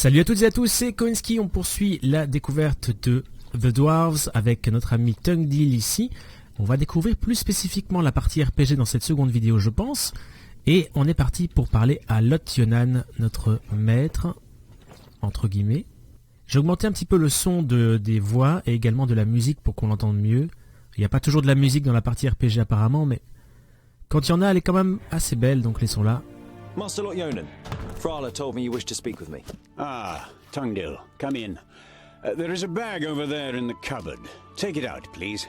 Salut à toutes et à tous, c'est Koinski, on poursuit la découverte de The Dwarves avec notre ami Tungdil ici. On va découvrir plus spécifiquement la partie RPG dans cette seconde vidéo je pense. Et on est parti pour parler à Lot Yonan, notre maître, entre guillemets. J'ai augmenté un petit peu le son des voix et également de la musique pour qu'on l'entende mieux. Il n'y a pas toujours de la musique dans la partie RPG apparemment, mais quand il y en a, elle est quand même assez belle, donc laissons-la. Master Lot Yonan, Frala told me you wished to speak with me. Ah, Tungdil, come in. There is a bag over there in the cupboard. Take it out, please.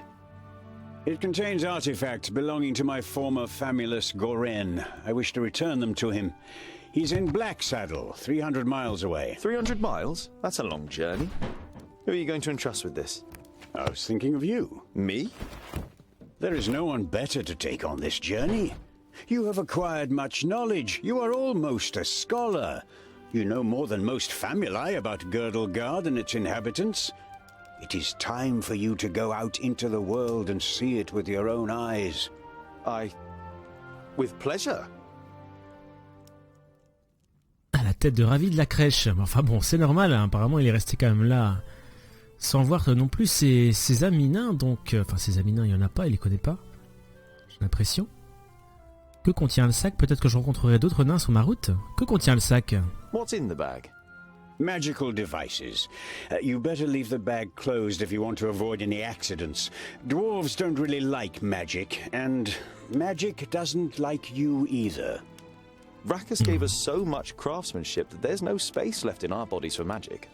It contains artifacts belonging to my former famulus Goren. I wish to return them to him. He's in Blacksaddle, 300 miles away. 300 miles? That's a long journey. Who are you going to entrust with this? I was thinking of you. Me? There is no one better to take on this journey. You have acquired much knowledge. You are almost a scholar. You know more than most famuli about Girdlegard and its inhabitants. It is time for you to go out into the world and see it with your own eyes. With pleasure. À la tête de ravi de la crèche. Enfin bon, c'est normal, hein. Apparemment il est resté quand même là sans voir non plus ses amis nains. Donc, enfin ses amis nains, il n'y en a pas, il les connaît pas. J'ai l'impression. Que contient le sac? Peut-être que je rencontrerai d'autres nains sur ma route. Que contient le sac? What's in the bag? Magical devices. You better leave the bag closed if you want to avoid any accidents. Dwarves don't really like magic, and magic doesn't like you either. Rakus gave us so much craftsmanship that there's no space left in our bodies for magic.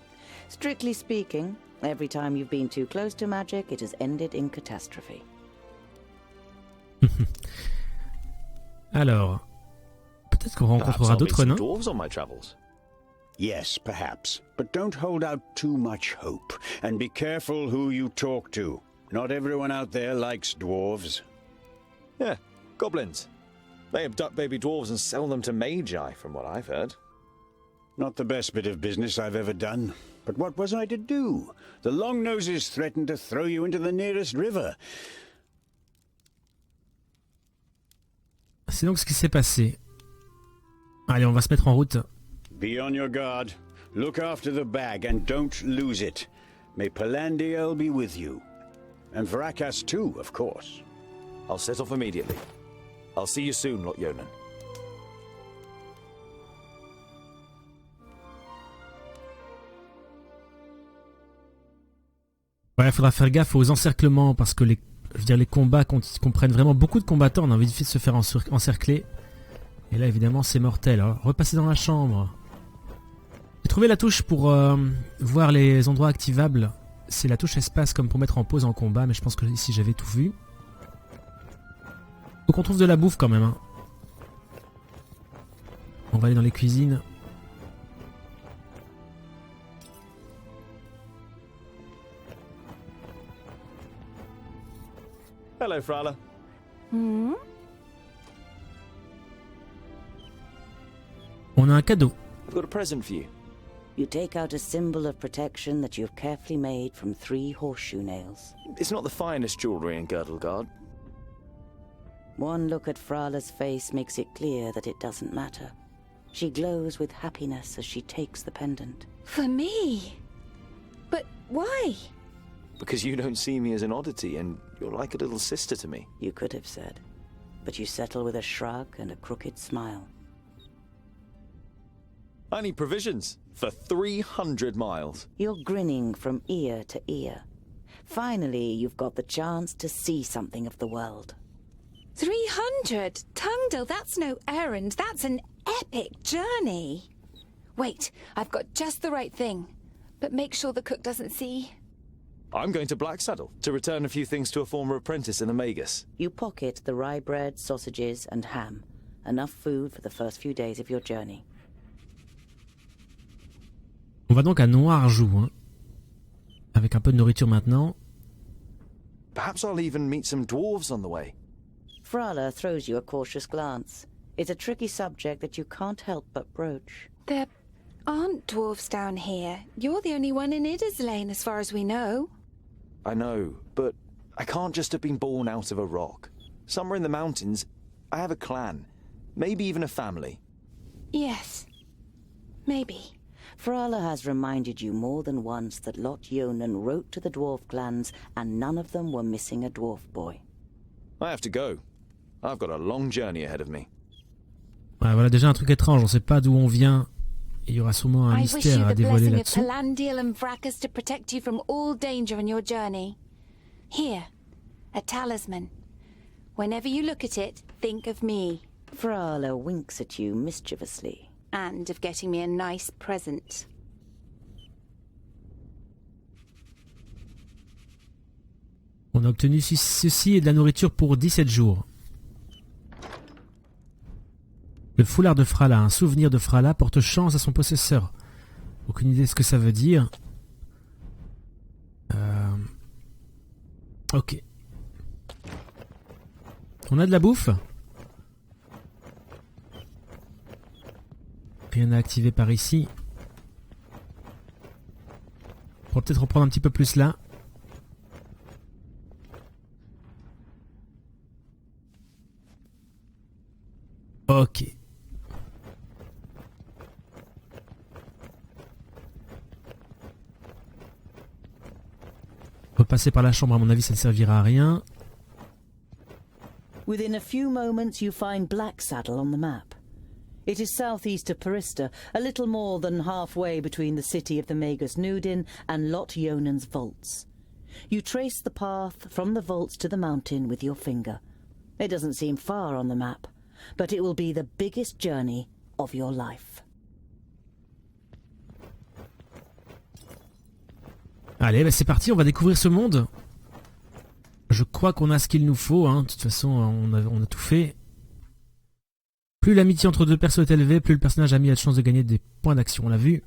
Strictly speaking, every time you've been too close to magic, it has ended in catastrophe. Alors, peut-être qu'on rencontrera d'autres nains. Dwarves on my travels. Yes, perhaps, but don't hold out too much hope, and be careful who you talk to. Not everyone out there likes dwarves. Yeah, goblins. They abduct baby dwarves and sell them to magi, from what I've heard. Not the best bit of business I've ever done. But what was I to do? The Longnoses threatened to throw you into the nearest river. C'est donc ce qui s'est passé. Allez, on va se mettre en route. Be on your guard. Look after the bag and don't lose it. May Palandiel be with you. And Vrakas too, of course. I'll set off immediately. I'll see you soon, Lot Yonan. Ouais, il faudra faire gaffe aux encerclements parce que les combats comprennent vraiment beaucoup de combattants. On a envie de se faire encercler. Et là, évidemment, c'est mortel. Alors, repassez dans la chambre. J'ai trouvé la touche pour voir les endroits activables. C'est la touche espace comme pour mettre en pause en combat. Mais je pense que ici, j'avais tout vu. Faut qu'on trouve de la bouffe quand même. Hein. On va aller dans les cuisines. Hello, Frala. On a un cadeau. I've got a present for you. You take out a symbol of protection that you've carefully made from 3 horseshoe nails. It's not the finest jewellery in Girdlegard. One look at Frala's face makes it clear that it doesn't matter. She glows with happiness as she takes the pendant. For me? But why? Because you don't see me as an oddity, and you're like a little sister to me. You could have said, but you settle with a shrug and a crooked smile. I need provisions for 300 miles. You're grinning from ear to ear. Finally, you've got the chance to see something of the world. 300? Tungdil, that's no errand. That's an epic journey. Wait, I've got just the right thing. But make sure the cook doesn't see. I'm going to Blacksaddle to return a few things to a former apprentice in the Magus. You pocket the rye bread, sausages, and ham. Enough food for the first few days of your journey. On va donc à Noirjoux, hein. Avec un peu de nourriture maintenant. Perhaps I'll even meet some dwarves on the way. Frala throws you a cautious glance. It's a tricky subject that you can't help but broach. There aren't dwarves down here. You're the only one in Idaslane as far as we know. I know, but I can't just have been born out of a rock. Somewhere in the mountains, I have a clan. Maybe even a family. Yes. Maybe. Frala has reminded you more than once that Lot Yonan wrote to the dwarf clans and none of them were missing a dwarf boy. I have to go. I've got a long journey ahead of me. Ouais, voilà déjà un truc étrange, on sait pas d'où on vient. Il y aura sûrement un I wish you mystère à the dévoiler blessing of là-dessous. Palandial and Vracus to protect you from all danger in your journey. Here, a talisman. Whenever you look at it, think of me. Frala winks at you mischievously. And of getting me a nice present. On a obtenu ceci et de la nourriture pour 17 jours. Le foulard de Frala, un souvenir de Frala, porte chance à son possesseur. Aucune idée de ce que ça veut dire. Ok. On a de la bouffe. Rien à activer par ici. On va peut-être en prendre un petit peu plus là. Ok. On peut passer par la chambre, à mon avis ça ne servira à rien. Within a few moments you find Blacksaddle on the map. It is southeast of Parista, a little more than halfway between the city of the Magus Nudin and Lot Yonan's vaults. You trace the path from the vaults to the mountain with your finger. It doesn't seem far on the map, but it will be the biggest journey of your life. Allez, bah c'est parti, on va découvrir ce monde. Je crois qu'on a ce qu'il nous faut, hein. De toute façon on a tout fait. Plus l'amitié entre deux persos est élevée, plus le personnage ami a de chances de gagner des points d'action, on l'a vu.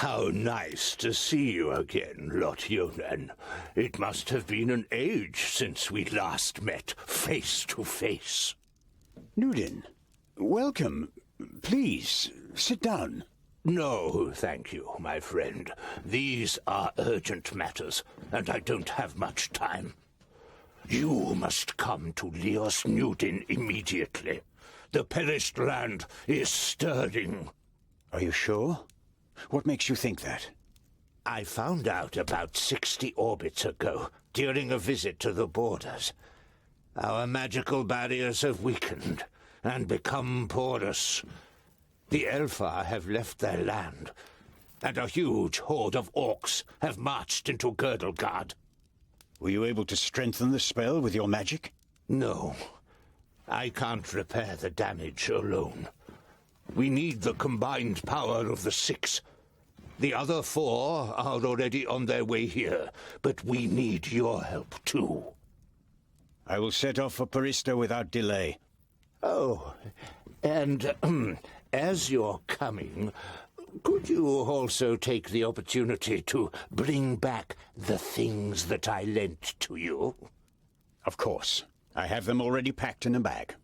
How nice to see you again, Lot Yonan. It must have been an age since we last met face to face. Nudin, welcome. Please, sit down. No, thank you, my friend. These are urgent matters, and I don't have much time. You must come to Leos Nudin immediately. The perished land is stirring. Are you sure? What makes you think that? I found out about 60 orbits ago, during a visit to the borders. Our magical barriers have weakened and become porous. The Elfar have left their land, and a huge horde of orcs have marched into Girdlegard. Were you able to strengthen the spell with your magic? No. I can't repair the damage alone. We need the combined power of the 6. The other 4 are already on their way here, but we need your help too. I will set off for Parista without delay. Oh, and as you're coming, could you also take the opportunity to bring back the things that I lent to you? Of course. I have them already packed in a bag.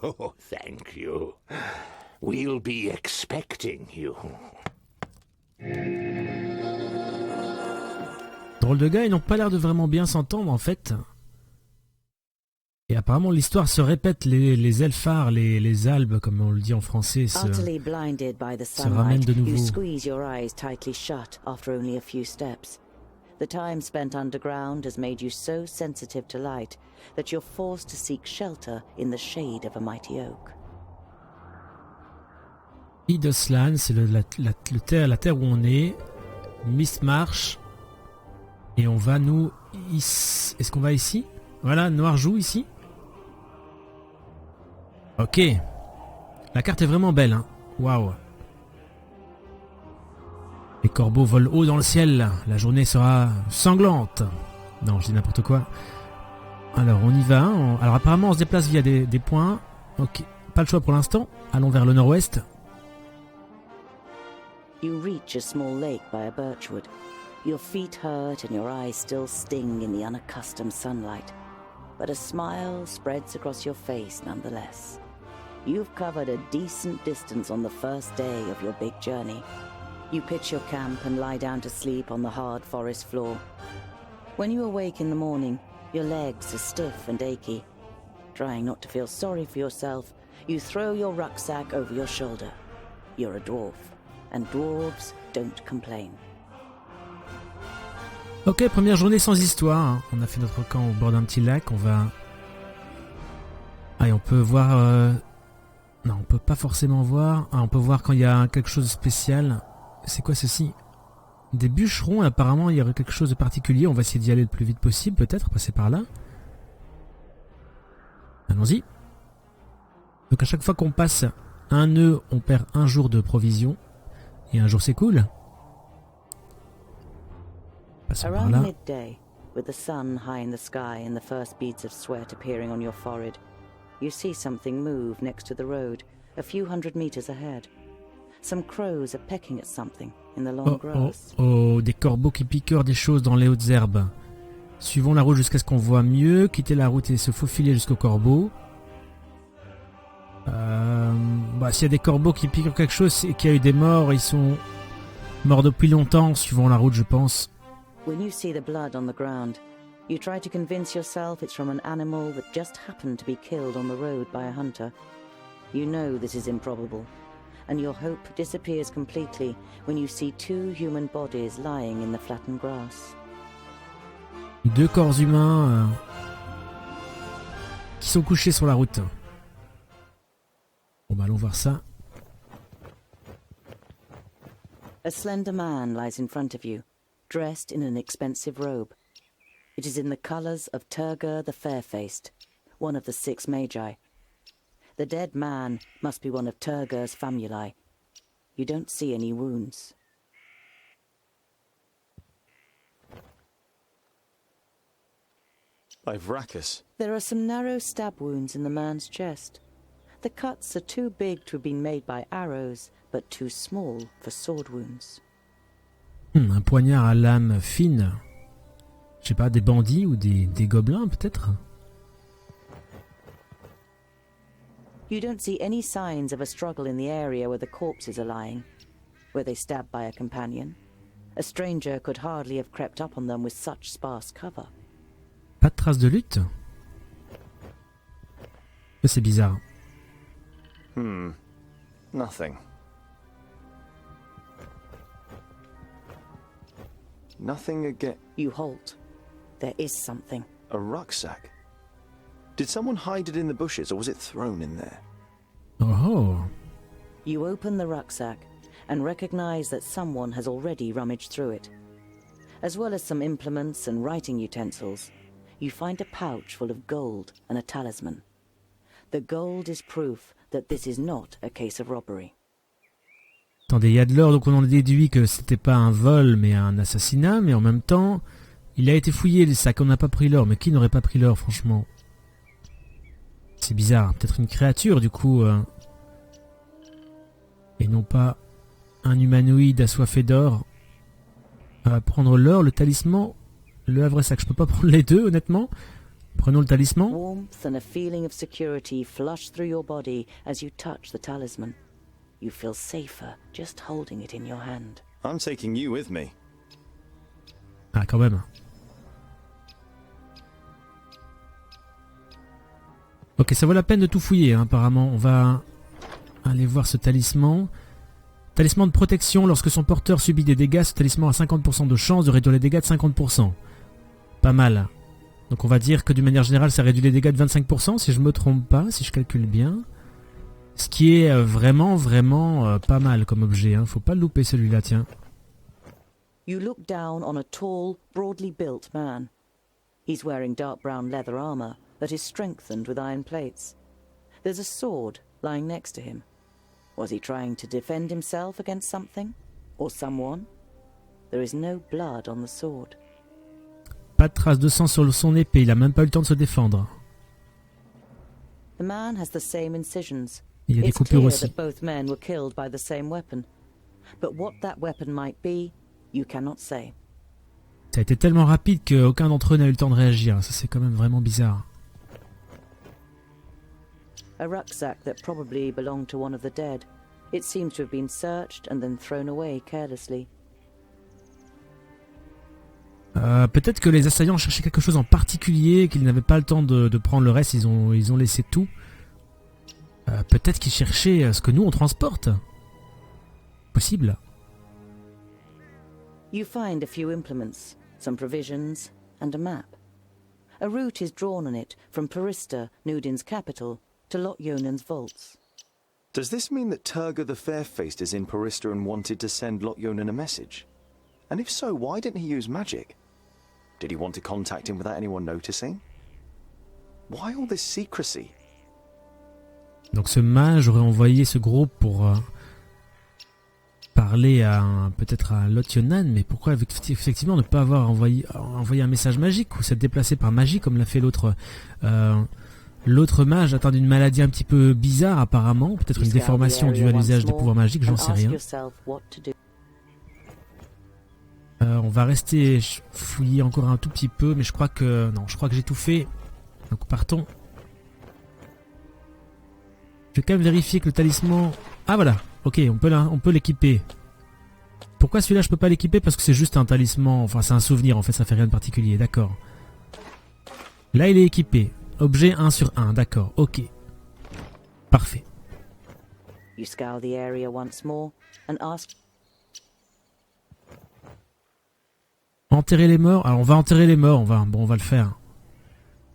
Oh, thank you. We'll be expecting you. Drôle de gars, ils n'ont pas l'air de vraiment bien s'entendre en fait. Et apparemment l'histoire se répète, les Elfars, les Albes, comme on le dit en français, se ramènent de nouveau. You squeeze your eyes tightly shut after only a few steps. The time spent underground has made you so sensitive to light that you're forced to seek shelter in the shade of a mighty oak. Idoslan, c'est la terre où on est. Miss Marsh. Et on va nous... Est-ce qu'on va ici? Voilà, Noir joue ici. Ok. La carte est vraiment belle, hein. Waouh. Les corbeaux volent haut dans le ciel. La journée sera sanglante. Non, je dis n'importe quoi. Alors, on y va. Alors, apparemment, on se déplace via des points. Ok. Pas le choix pour l'instant. Allons vers le nord-ouest. You reach a small lake by a birchwood. Your feet hurt and your eyes still sting in the unaccustomed sunlight. But a smile spreads across your face nonetheless. You've covered a decent distance on the first day of your big journey. You pitch your camp and lie down to sleep on the hard forest floor. When you awake in the morning, your legs are stiff and achy. Trying not to feel sorry for yourself, you throw your rucksack over your shoulder. You're a dwarf, and dwarves don't complain. Ok, première journée sans histoire. On a fait notre camp au bord d'un petit lac. On va... Ah, et on peut voir... Non, on peut pas forcément voir. Ah, on peut voir quand il y a quelque chose de spécial. C'est quoi ceci? Des bûcherons, apparemment il y aurait quelque chose de particulier. On va essayer d'y aller le plus vite possible, peut-être, passer par là. Allons-y. Donc à chaque fois qu'on passe un nœud, on perd un jour de provision. Et un jour c'est cool. Passons par Around là. midday, with the sun high in the sky and the first beads of sweat appearing on your forehead, you see something move next to the road, a few hundred meters ahead. Some crows are pecking at something in the long grass. Oh, des corbeaux qui piquent des choses dans les hautes herbes. Suivons la route jusqu'à ce qu'on voit mieux, quitter la route et se faufiler jusqu'au corbeau. S'il y a des corbeaux qui piquent quelque chose et qu'il y a eu des morts, ils sont morts depuis longtemps, suivant la route je pense. When you see the blood on the ground, you try to convince yourself it's from an animal that just happened to be killed on the road by a hunter. You know this is improbable, and your hope disappears completely when you see two human bodies lying in the flattened grass. Deux corps humains qui sont couchés sur la route. Bon bah allons voir ça. A slender man lies in front of you, dressed in an expensive robe. It is in the colours of Turger the Fair-Faced, one of the 6 magi. The dead man must be one of Turger's famuli. You don't see any wounds. I've Rackus. There are some narrow stab wounds in the man's chest. The cuts are too big to have been made by arrows, but too small for sword wounds. Un poignard à lame fine. Je sais pas, des bandits ou des gobelins peut-être? You don't see any signs of a struggle in the area where the corpses are lying. Were they stabbed by a companion? A stranger could hardly have crept up on them with such sparse cover. Pas de traces de lutte? C'est bizarre. Nothing. Nothing again. You halt. There is something. A rucksack. Did someone hide it in the bushes, or was it thrown in there? Oh. You open the rucksack and recognize that someone has already rummaged through it. As well as some implements and writing utensils, you find a pouch full of gold and a talisman. The gold is proof that this is not a case of robbery. Attendez, il y a de l'or, donc on en a déduit que c'était pas un vol mais un assassinat, mais en même temps, il a été fouillé les sacs, on n'a pas pris l'or, mais qui n'aurait pas pris l'or franchement? C'est bizarre, peut-être une créature du coup, et non pas un humanoïde assoiffé d'or. Prendre l'or, le talisman, le havre-sac, je peux pas prendre les deux honnêtement. Prenons le talisman. Warmth and a feeling of security flush through your body as you touch the talisman. You feel safer just holding it in your hand. I'm taking you with me. Ah quand même. Ok, ça vaut la peine de tout fouiller hein, apparemment. On va aller voir ce talisman. Talisman de protection, lorsque son porteur subit des dégâts, ce talisman a 50% de chance de réduire les dégâts de 50%. Pas mal. Donc on va dire que d'une manière générale ça réduit les dégâts de 25% si je me trompe pas, si je calcule bien. Ce qui est vraiment pas mal comme objet, hein. Faut pas le louper celui-là, tiens. You look down on a tall, broadly built man. He's wearing dark brown leather armor that is strengthened with iron plates. There's a sword lying next to him. Was he trying to defend himself against something? Or someone? There is no blood on the sword. Pas de traces de sang sur son épée, il a même pas eu le temps de se défendre. The man has the same incisions. Il y a des It's coupures clear aussi. that both men were killed by the same weapon. But what that weapon might be, you cannot say. Ça a été tellement rapide qu'aucun d'entre eux n'a eu le temps de réagir. Ça c'est quand même vraiment bizarre. A rucksack that probably belonged to one of the dead. It seems to have been searched and then thrown away carelessly. Peut-être que les assaillants cherchaient quelque chose en particulier, qu'ils n'avaient pas le temps de prendre le reste, ils ont laissé tout. Peut-être qu'ils cherchaient ce que nous on transporte. Possible. You find a few implements, some provisions, and a map. A route is drawn on it from Parista, Nudin's capital, to Lot-Yonan's vaults. Does this mean that Turga the Fair-Faced is in Parista and wanted to send Lot-Yonan a message? And if so, why didn't he use magic? Did he want to contact him without anyone noticing? Why all this secrecy? Donc ce mage aurait envoyé ce groupe pour parler peut-être à Lot-Yonan, mais pourquoi effectivement ne pas avoir envoyé un message magique ou s'être déplacé par magie comme l'a fait l'autre mage atteint d'une maladie un petit peu bizarre apparemment, peut-être une déformation due à l'usage des pouvoirs magiques, j'en sais rien. On va rester fouiller encore un tout petit peu, mais je crois que j'ai tout fait. Donc partons. Je vais quand même vérifier que le talisman... Ah voilà, ok, on peut l'équiper. Pourquoi celui-là je peux pas l'équiper? Parce que c'est juste un talisman, enfin c'est un souvenir en fait, ça fait rien de particulier, d'accord. Là il est équipé. Objet 1 sur 1, d'accord, ok. Parfait. You scour the area once more and ask... Enterrer les morts? Alors on va enterrer les morts, on va le faire.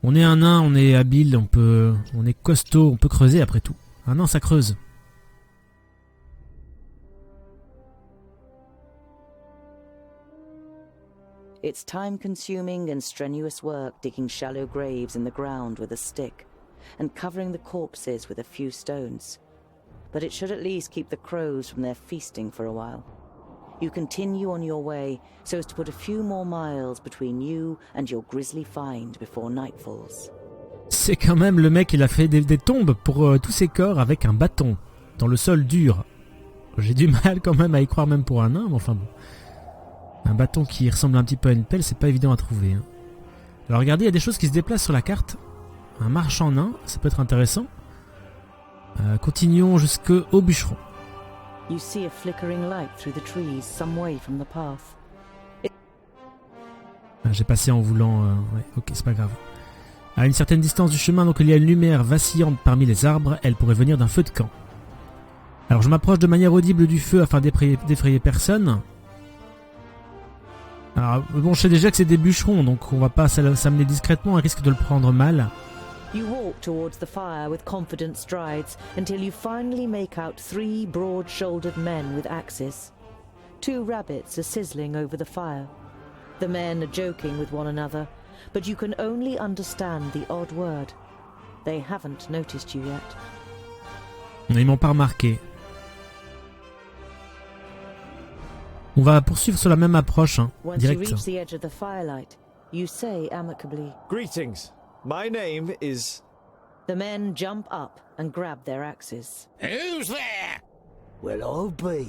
On est un nain, on est habile, on est costaud, on peut creuser après tout. Un nain ça creuse. It's time-consuming and strenuous work digging shallow graves in the ground with a stick and covering the corpses with a few stones. But it should at least keep the crows from their feasting for a while. You continue on your way so as to put a few more miles between you and your grisly find before night falls. C'est quand même le mec, il a fait des tombes pour tous ses corps avec un bâton dans le sol dur. J'ai du mal quand même à y croire même pour un nain, mais enfin bon. Un bâton qui ressemble un petit peu à une pelle, c'est pas évident à trouver. Hein. Alors regardez, il y a des choses qui se déplacent sur la carte. Un marchand nain, ça peut être intéressant. Continuons jusqu'au bûcheron. You see a flickering light through the trees some way from the path. J'ai passé en voulant... ouais, ok, c'est pas grave. À une certaine distance du chemin, donc il y a une lumière vacillante parmi les arbres. Elle pourrait venir d'un feu de camp. Alors je m'approche de manière audible du feu afin d'effrayer personne. Alors bon, je sais déjà que c'est des bûcherons, donc on va pas s'amener discrètement, on risque de le prendre mal. You walk towards the fire with confident strides until you finally make out 3 broad-shouldered men with axes. 2 rabbits are sizzling over the fire. The men are joking with one another, but you can only understand the odd word. They haven't noticed you yet. Ils m'ont pas remarqué. On va poursuivre sur la même approche, hein, direct. Once you reach the edge of the firelight, you say amicably, Greetings. My name is... The men jump up and grab their axes. Who's there? Well, I'll be.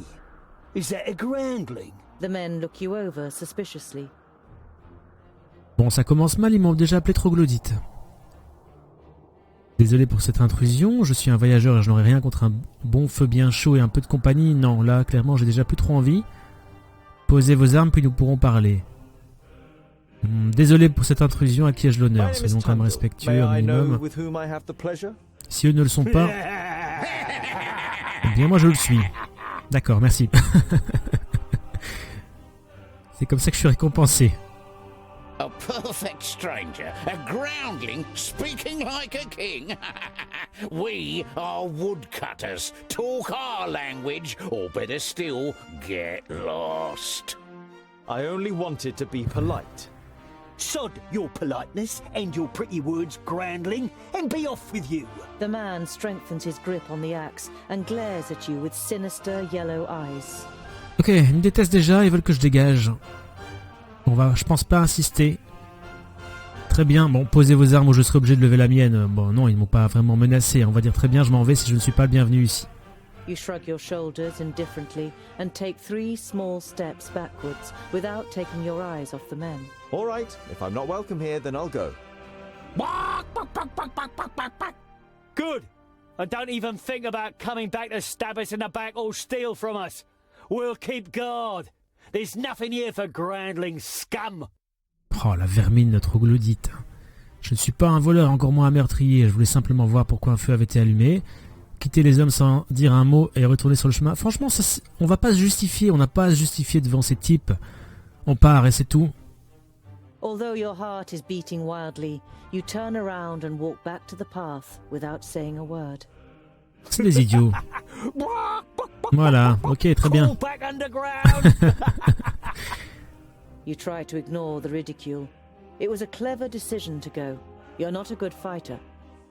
Is that a groundling? The men look you over suspiciously. Bon, ça commence mal, ils m'ont déjà appelé troglodyte. Désolé pour cette intrusion, je suis un voyageur et je n'aurai rien contre un bon feu bien chaud et un peu de compagnie. Non, là, clairement, j'ai déjà plus trop envie. Posez vos armes, puis nous pourrons parler. Désolé pour cette intrusion, à qui ai-je l'honneur? Soyons quand même respectueux au minimum. Si eux ne le sont pas, eh bien moi je le suis. D'accord, merci. C'est comme ça que je suis récompensé. A perfect stranger, a groundling speaking like a king. We are woodcutters. Talk our language, or better still, get lost. I only wanted to be polite. Sod your politeness and your pretty words, groundling, and be off with you. The man strengthens his grip on the axe and glares at you with sinister yellow eyes. Ok, ils me détestent déjà, ils veulent que je dégage. Je pense pas insister. Très bien, bon, posez vos armes ou je serai obligé de lever la mienne. Bon, non, ils m'ont pas vraiment menacé. On va dire très bien, je m'en vais si je ne suis pas le bienvenu ici. You shrug your shoulders indifferently and take 3 small steps backwards without taking your eyes off the men. All right, if I'm not welcome here, then I'll go. Good. And don't even think about coming back to stab us in the back or steal from us. We'll keep guard. There's nothing here for groundling scum. Oh, la vermine troglodyte. Je ne suis pas un voleur, encore moins un meurtrier. Je voulais simplement voir pourquoi un feu avait été allumé. Quitter les hommes sans dire un mot et retourner sur le chemin. Franchement, ça, on va pas se justifier. On n'a pas à se justifier devant ces types. On part et c'est tout. Although your heart is beating wildly, you turn around and walk back to the path without saying a word. C'est des idiots. Voilà, ok, très bien. You try to ignore the ridicule. It was a clever decision to go. You're not a good fighter,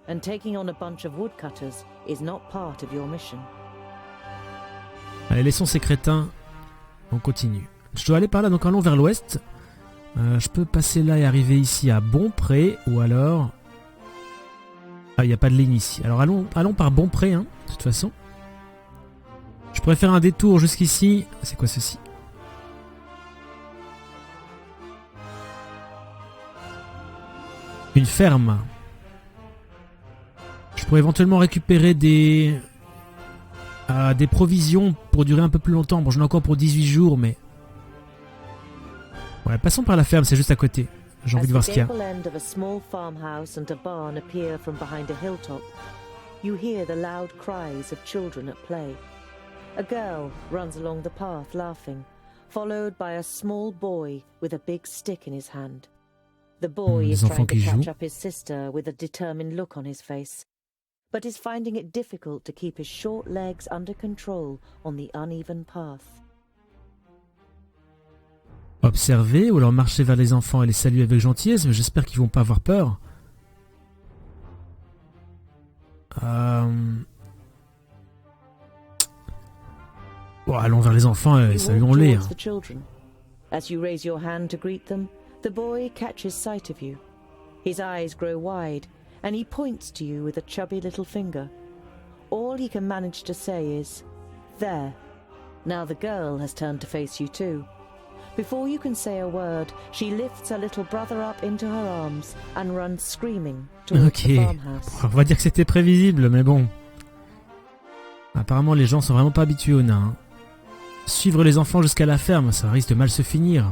and taking on a bunch of woodcutters is not part of your mission. Allez, laissons ces crétins. On continue. Je dois aller par là, donc allons vers l'ouest. Je peux passer là et arriver ici à Bonpré, ou alors... Ah, il n'y a pas de ligne ici. Alors allons par Bonpré, hein, de toute façon. Je pourrais faire un détour jusqu'ici. C'est quoi ceci? Une ferme. Je pourrais éventuellement récupérer des provisions pour durer un peu plus longtemps. Bon, j'en ai encore pour 18 jours, mais... Ouais, passons par la ferme, c'est juste à côté. J'ai envie de voir ce qu'il y a. You hear the loud cries of children at play. A girl runs along the path laughing, followed by a small boy with a big stick in his hand. The boy is trying to catch up his sister with a determined look on his face, but is finding it difficult to keep his short legs under control on the uneven path. Observer ou alors marcher vers les enfants et les saluer avec gentillesse, mais j'espère qu'ils vont pas avoir peur. Bon, allons vers les enfants et saluons-les. As you raise your hand to greet them, the boy catches sight of you. His eyes grow wide, and he points to you with a chubby little finger. All he can manage to say is, "There." Now the girl has turned to face you too. Before you can say a word, she lifts her little brother up into her arms and runs screaming towards the farmhouse. On va dire que c'était prévisible, mais bon. Apparemment, les gens sont vraiment pas habitués aux nains. Hein. Suivre les enfants jusqu'à la ferme, ça risque de mal se finir.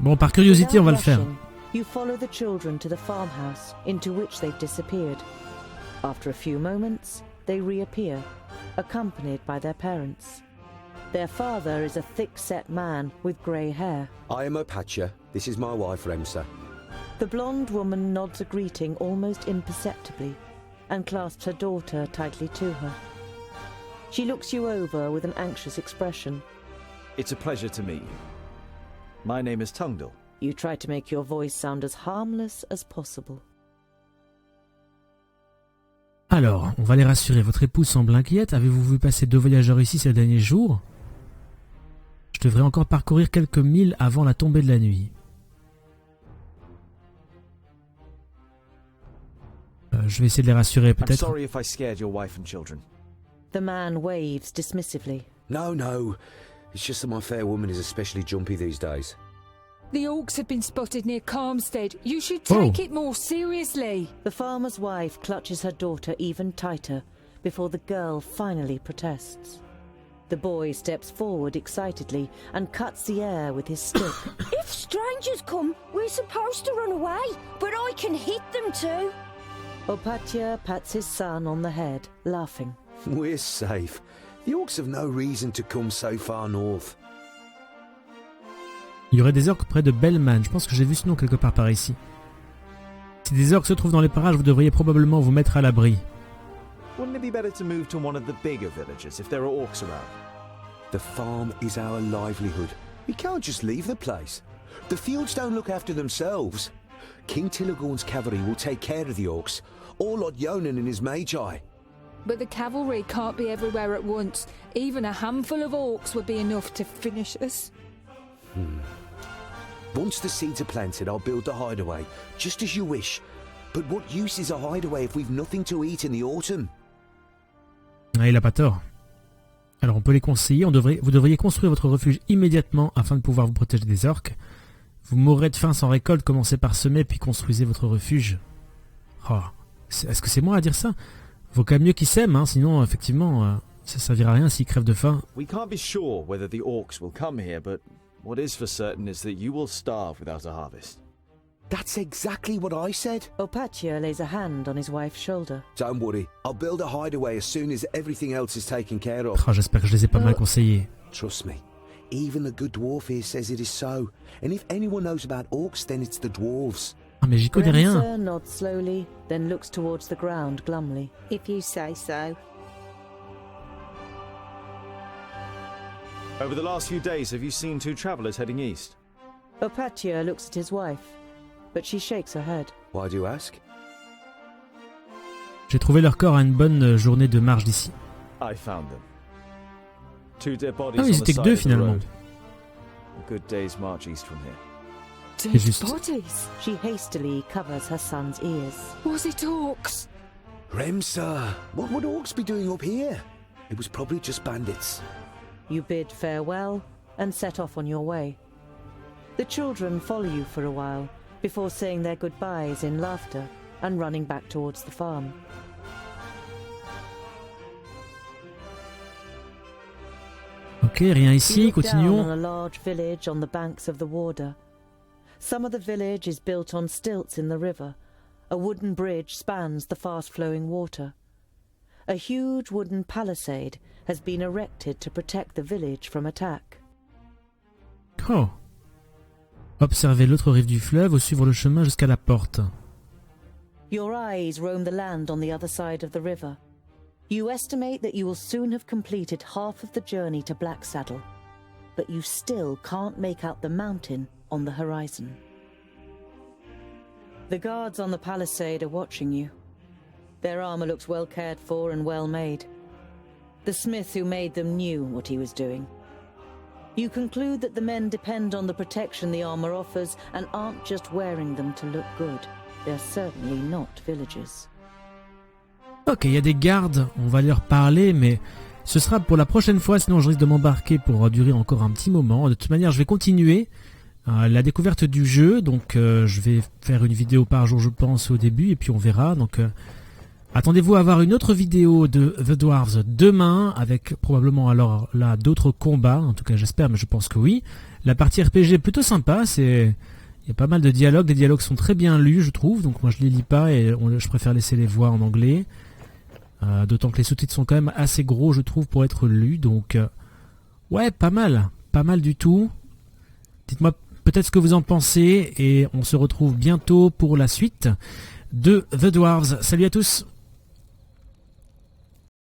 Bon, par curiosité, on va le faire. You follow the children to the farmhouse into which they've disappeared. After a few moments, they reappear, accompanied by their parents. Their father is a thick-set man with grey hair. I am Opatia. This is my wife, Remsa. The blonde woman nods a greeting almost imperceptibly and clasps her daughter tightly to her. She looks you over with an anxious expression. It's a pleasure to meet you. My name is Tungdal. You try to make your voice sound as harmless as possible. Alors, on va les rassurer. Votre épouse semble inquiète. Avez-vous vu passer 2 voyageurs ici ces derniers jours? Je devrais encore parcourir quelques milles avant la tombée de la nuit. Je vais essayer de les rassurer, peut-être. I'm sorry if I scared your wife and children. The man waves dismissively. No. It's just that my fair woman is especially jumpy these days. The orcs have been spotted near Calmstead. You should take it more seriously. The farmer's wife clutches her daughter even tighter before the girl finally protests. The boy steps forward excitedly and cuts the air with his stick. If strangers come, we're supposed to run away, but I can hit them too. Opatia pats his son on the head, laughing. We're safe. The orcs have no reason to come so far north. Il y aurait des orques près de Bellman. Je pense que j'ai vu ce nom quelque part par ici. Si des orques se trouvent dans les parages, vous devriez probablement vous mettre à l'abri. Wouldn't it be better to move to one of the bigger villages if there are orcs around? The farm is our livelihood. We can't just leave the place. The fields don't look after themselves. King Tilligorn's cavalry will take care of the orcs, or Lord Yonan and his magi. But the cavalry can't be everywhere at once. Even a handful of orcs would be enough to finish us. Once the seeds are planted, I'll build the hideaway, just as you wish. But what use is a hideaway if we've nothing to eat in the autumn? Ah, il a pas tort. Alors on peut les conseiller, vous devriez construire votre refuge immédiatement afin de pouvoir vous protéger des orques. Vous mourrez de faim sans récolte, commencez par semer puis construisez votre refuge. Oh, est-ce que c'est moi à dire ça? Vaut quand même mieux qu'ils sèment, hein, sinon effectivement Ça servira à rien s'ils crèvent de faim. We can't be sure whether the orcs will come here, but what is for certain is that you will starve without a harvest. That's exactly what I said. Opatia lays a hand on his wife's shoulder. Don't worry, I'll build a hideaway as soon as everything else is taken care of. Oh, j'espère que je les ai pas mal conseillés. Trust me, even the good dwarf here says it is so. And if anyone knows about orcs, then it's the dwarves. Ah mais j'y connais rien. Remsa nods slowly, then looks towards the ground glumly. If you say so. Over the last few days, have you seen 2 travelers heading east? Opatia looks at his wife, but she shakes her head. Why do you ask? J'ai trouvé leur corps à une bonne journée de marche d'ici. I found them. 2 dead bodies Ah oui, on ils the étaient side que 2 of the finalement. road. A good day's march east from here. C'est juste. Bodies. She hastily covers her son's ears. Was it orcs? Remsa, what would orcs be doing up here? It was probably just bandits. You bid farewell and set off on your way. The children follow you for a while before saying their goodbyes in laughter and running back towards the farm. Ok, rien You ici, look down on continuons. a large village on the banks of the Warder. Some of the village is built on stilts in the river. A wooden bridge spans the fast-flowing water. A huge wooden palisade has been erected to protect the village from attack. Oh. Observez l'autre rive du fleuve ou suivre le chemin jusqu'à la porte. Your eyes roam the land on the other side of the river. You estimate that you will soon have completed half of the journey to Blacksaddle, but you still can't make out the mountain on the horizon. The guards on the palisade are watching you. Their armor looks well cared for and well made. The smith who made them knew what he was doing. You conclude that the men depend on the protection the armor offers and aren't just wearing them to look good. They're certainly not villagers. Ok, il y a des gardes, on va leur parler, mais ce sera pour la prochaine fois, sinon je risque de m'embarquer pour durer encore un petit moment. De toute manière, je vais continuer la découverte du jeu, donc je vais faire une vidéo par jour, je pense, au début, et puis on verra. Donc attendez-vous à avoir une autre vidéo de The Dwarves demain, avec probablement alors là d'autres combats, en tout cas j'espère, mais je pense que oui. La partie RPG est plutôt sympa, il y a pas mal de dialogues, les dialogues sont très bien lus, je trouve, donc moi je les lis pas et je préfère laisser les voix en anglais. D'autant que les sous-titres sont quand même assez gros, je trouve, pour être lus, donc ouais, pas mal du tout. Dites-moi peut-être ce que vous en pensez, et on se retrouve bientôt pour la suite de The Dwarves. Salut à tous!